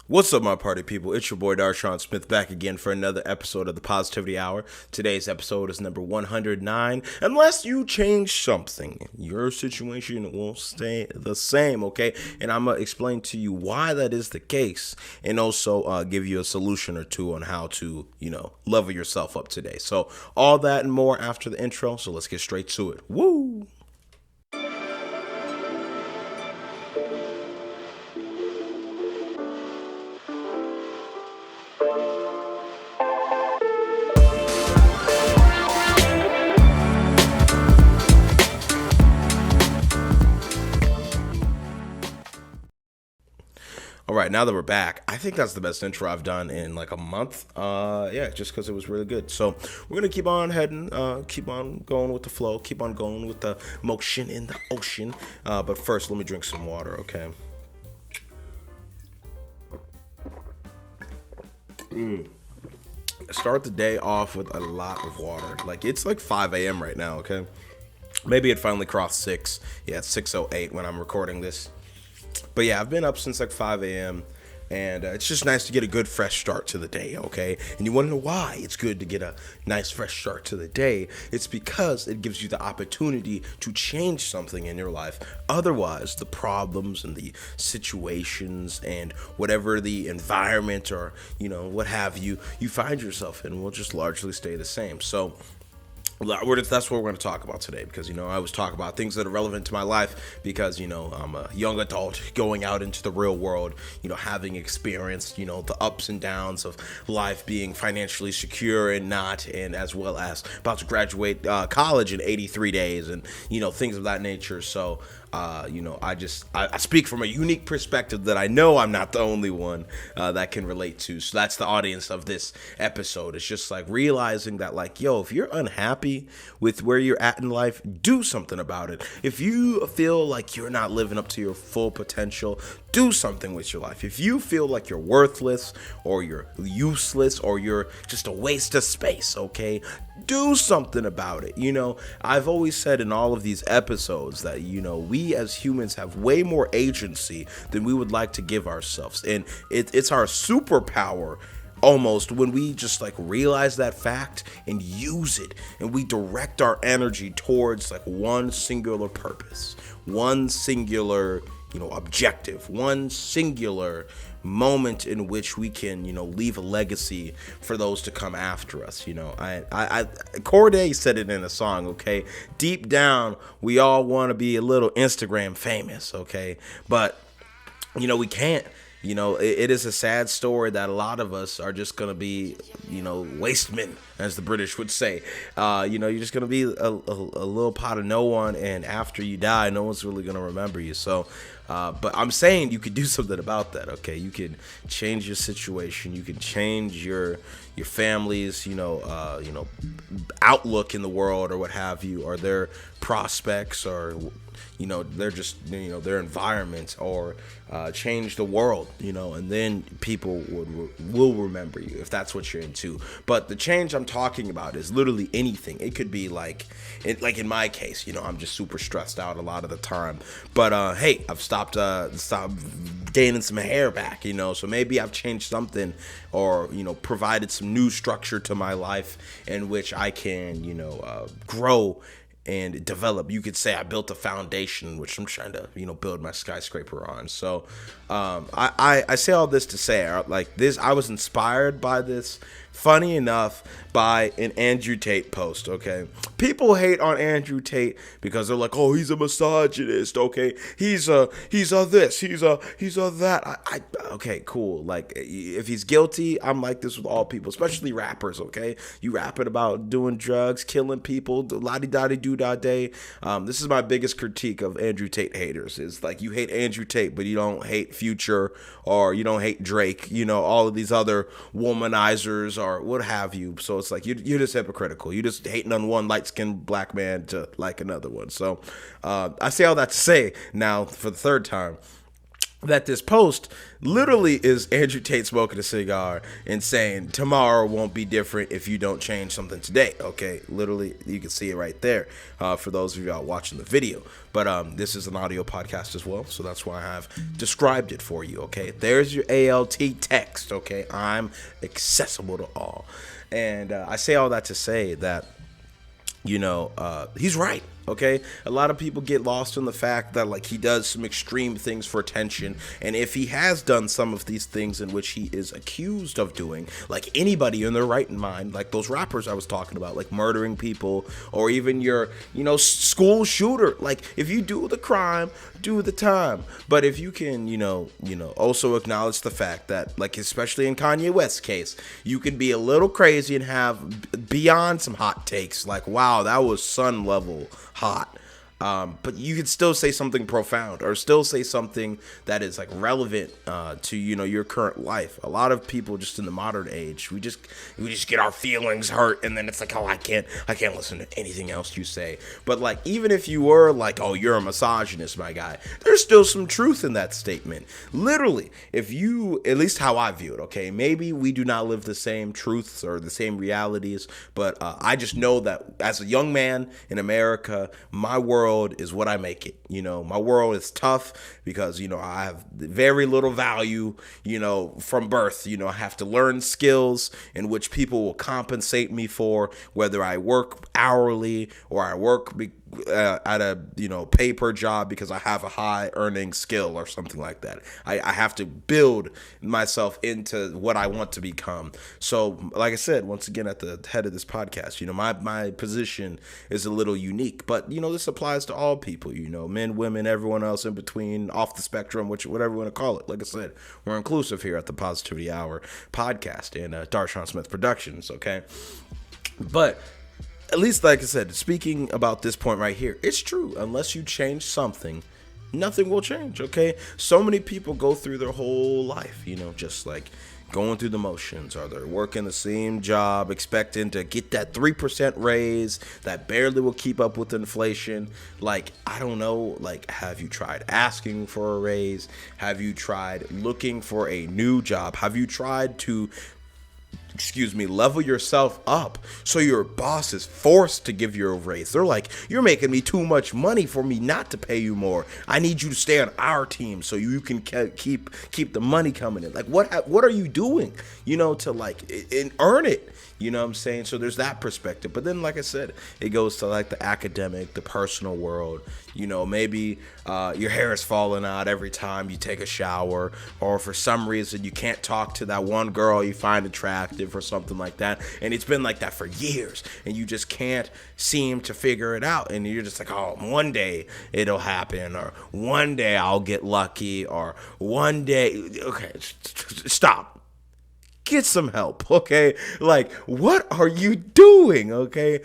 What's up, my party people? It's your boy Darshaun Smith back again for another episode of the Positivity Hour. Today's episode is number 109. Unless you change something, your situation will stay the same, okay? And I'm going to explain to you why that is the case and also give you a solution or two on how to, level yourself up today. So, all that and more after the intro. So, let's get straight to it. Woo! All right, now that we're back, I think that's the best intro I've done in like a month. Yeah, just because it was really good. So we're gonna keep on heading, keep on going with the flow, keep on going with the motion in the ocean. But first, let me drink some water, okay? Start the day off with a lot of water. Like it's like 5 a.m. right now, okay? Maybe it finally crossed 6. Yeah, it's 6:08 when I'm recording this. But yeah, I've been up since like 5 a.m. And it's just nice to get a good fresh start to the day, okay? And you want to know why it's good to get a nice fresh start to the day? It's because it gives you the opportunity to change something in your life. Otherwise, the problems and the situations and whatever the environment or, what have you, you find yourself in will just largely stay the same. So, that's what we're going to talk about today because, I always talk about things that are relevant to my life because, I'm a young adult going out into the real world, having experienced, the ups and downs of life being financially secure and not, and as well as about to graduate college in 83 days and, things of that nature. So, I speak from a unique perspective that I know I'm not the only one that can relate to. So that's the audience of this episode. It's just like realizing that, like, yo, if you're unhappy with where you're at in life, do something about it. If you feel like you're not living up to your full potential, do something with your life. If you feel like you're worthless or you're useless or you're just a waste of space, okay, do something about it. I've always said in all of these episodes that, we as humans have way more agency than we would like to give ourselves. And it's our superpower almost when we just like realize that fact and use it and we direct our energy towards like one singular purpose, one singular objective, one singular moment in which we can, leave a legacy for those to come after us. Corday said it in a song, okay? Deep down, we all want to be a little Instagram famous, okay? But, we can't. It is a sad story that a lot of us are just going to be, waste men, as the British would say. You're just going to be a little pot of no one, and after you die, no one's really going to remember you. So, but I'm saying you could do something about that, okay? You can change your situation. You can change your family's, outlook in the world or what have you, or their prospects or they're just their environment or change the world, and then people will remember you if that's what you're into. But the change I'm talking about is literally anything. It could be like in my case, I'm just super stressed out a lot of the time. But hey, I've stopped gaining some hair back, so maybe I've changed something or provided some new structure to my life in which I can grow and develop. You could say I built a foundation which I'm trying to build my skyscraper on. So I say all this to say, like, this, I was inspired by this, funny enough, by an Andrew Tate post, okay? People hate on Andrew Tate because they're like, oh, he's a misogynist, okay? He's a this, he's a that. Okay, cool. Like, if he's guilty, I'm like this with all people, especially rappers, okay? You rapping about doing drugs, killing people, la-di-da-di-do-da-day. This is my biggest critique of Andrew Tate haters, is like, you hate Andrew Tate, but you don't hate Future, or you don't hate Drake, all of these other womanizers or what have you. So it's like you're just hypocritical. You're just hating on one light-skinned black man to like another one. So I say all that to say now for the third time, that this post literally is Andrew Tate smoking a cigar and saying tomorrow won't be different if you don't change something today. Okay, literally, you can see it right there for those of you out watching the video. But this is an audio podcast as well, so that's why I have described it for you. Okay, there's your ALT text. Okay, I'm accessible to all, and I say all that to say that, you know, he's right. Okay, a lot of people get lost in the fact that like he does some extreme things for attention, and if he has done some of these things in which he is accused of doing, like anybody in their right mind, like those rappers I was talking about, like murdering people, or even your, you know, school shooter, like if you do the crime, do the time. But if you can, you know, also acknowledge the fact that, like, especially in Kanye West's case, you can be a little crazy and have beyond some hot takes, like, wow, that was sun level hot. But you could still say something profound, or still say something that is like relevant to, you know, your current life. A lot of people just in the modern age, we just get our feelings hurt, and then it's like, oh, I can't listen to anything else you say. But like, even if you were like, oh, you're a misogynist, my guy, there's still some truth in that statement. Literally, if you, at least how I view it, okay, maybe we do not live the same truths or the same realities, but I just know that as a young man in America, my world is what I make it. You know, my world is tough because, you know, I have very little value, you know, from birth. You know, I have to learn skills in which people will compensate me for, whether I work hourly or I work at a, you know, pay per job because I have a high earning skill or something like that. I have to build myself into what I want to become. So like I said, once again, at the head of this podcast, you know, my position is a little unique, but you know, this applies to all people, you know, men, women, everyone else in between, off the spectrum, whatever you want to call it. Like I said, we're inclusive here at the Positivity Hour podcast and Darshaun Smith Productions. Okay. But at least, like I said, speaking about this point right here, it's true. Unless you change something, nothing will change, okay? So many people go through their whole life, you know, just like going through the motions, or they're working the same job, expecting to get that 3% raise that barely will keep up with inflation. Like, I don't know, like, have you tried asking for a raise? Have you tried looking for a new job? Have you tried to level yourself up so your boss is forced to give you a raise? They're like, you're making me too much money for me not to pay you more. I need you to stay on our team so you can keep the money coming in. Like, what are you doing, you know, to like and earn it? You know what I'm saying? So there's that perspective. But then, like I said, it goes to like the academic, the personal world. You know, maybe your hair is falling out every time you take a shower, or for some reason you can't talk to that one girl you find attractive or something like that. And it's been like that for years, and you just can't seem to figure it out. And you're just like, oh, one day it'll happen, or one day I'll get lucky, or one day. Okay, stop. Get some help, okay? Like, what are you doing, okay?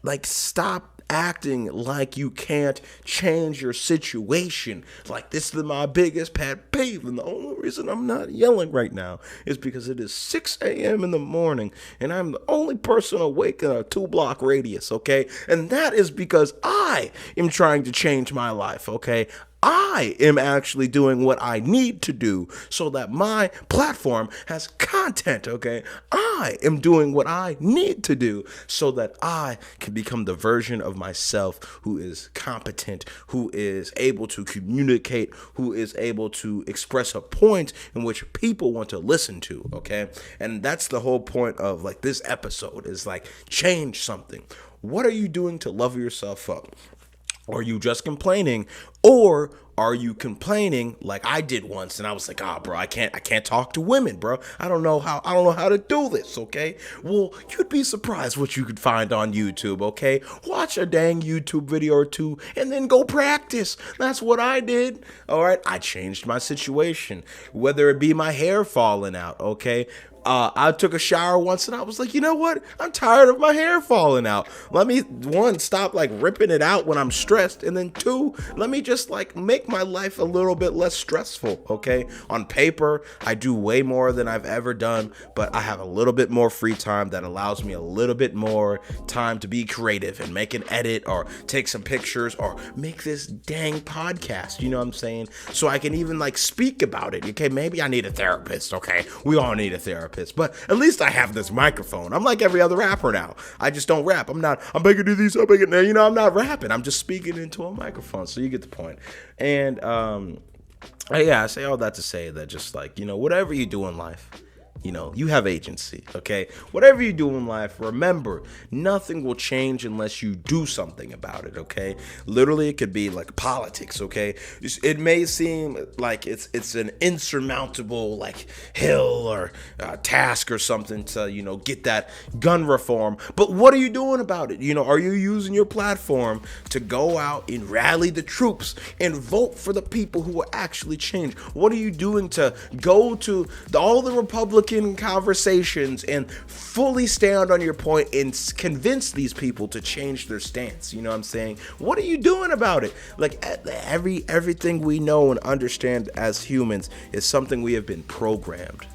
Like, stop acting like you can't change your situation. Like, this is my biggest pet peeve, and the only reason I'm not yelling right now is because it is 6 a.m. in the morning, and I'm the only person awake in a 2-block radius, okay? And that is because I am trying to change my life, okay? I am actually doing what I need to do so that my platform has content, okay? I am doing what I need to do so that I can become the version of myself who is competent, who is able to communicate, who is able to express a point in which people want to listen to, okay? And that's the whole point of like this episode, is like, change something. What are you doing to level yourself up? Are you just complaining, or are you complaining like I did once, and I was like, bro, I can't talk to women, bro. I don't know how to do this, okay? Well, you'd be surprised what you could find on YouTube, okay? Watch a dang YouTube video or two and then go practice. That's what I did. All right, I changed my situation, whether it be my hair falling out, okay? I took a shower once and I was like, you know what? I'm tired of my hair falling out. Let me, one, stop like ripping it out when I'm stressed. And then two, let me just just like make my life a little bit less stressful, okay? On paper, I do way more than I've ever done, but I have a little bit more free time that allows me a little bit more time to be creative and make an edit or take some pictures or make this dang podcast, you know what I'm saying? So I can even like speak about it, okay? Maybe I need a therapist, okay? We all need a therapist, but at least I have this microphone. I'm like every other rapper now. I just don't rap. I'm making these, I'm not rapping. I'm just speaking into a microphone. So you get the point. And yeah, I say all that to say that just like, whatever you do in life, you have agency, okay? Whatever you do in life, remember, nothing will change unless you do something about it, okay? Literally, it could be like politics, okay? It may seem like it's an insurmountable like hill or task or something to, get that gun reform, but what are you doing about it? Are you using your platform to go out and rally the troops and vote for the people who will actually change? What are you doing to go to all the Republican conversations and fully stand on your point and convince these people to change their stance? You know what I'm saying? What are you doing about it? Like everything we know and understand as humans is something we have been programmed,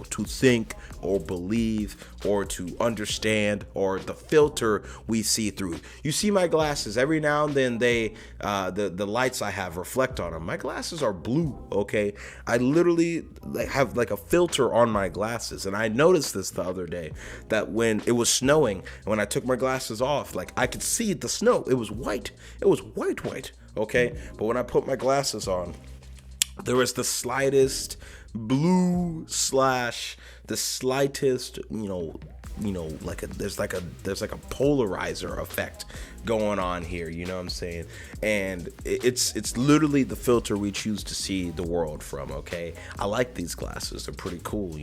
to think or believe or to understand, or the filter we see through. You see my glasses, every now and then the lights I have reflect on them. My glasses are blue, okay? I literally have like a filter on my glasses, and I noticed this the other day, that when it was snowing, and when I took my glasses off, like I could see the snow. It was white, okay? But when I put my glasses on, there was the slightest blue / the slightest, there's like a polarizer effect going on here, you know what I'm saying? And it's literally the filter we choose to see the world from, okay? I like these glasses. They're pretty cool,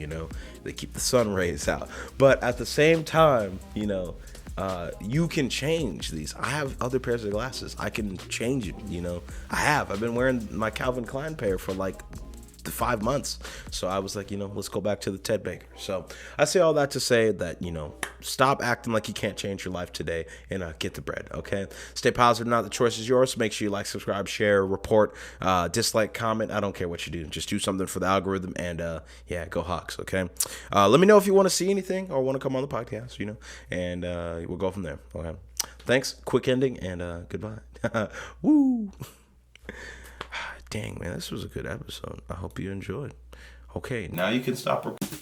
They keep the sun rays out. But at the same time, you can change these. I have other pairs of glasses. I can change it, I've been wearing my Calvin Klein pair for like 5 months. So I was like, let's go back to the Ted Baker. So I say all that to say that, stop acting like you can't change your life today and get the bread, okay? Stay positive. Not the choice is yours. Make sure you like, subscribe, share, report, dislike, comment. I don't care what you do. Just do something for the algorithm, and yeah, go Hawks, okay? Let me know if you want to see anything or want to come on the podcast, and we'll go from there, okay? Thanks. Quick ending, and goodbye. Woo! Dang, man, this was a good episode. I hope you enjoyed. Okay, now you can stop recording.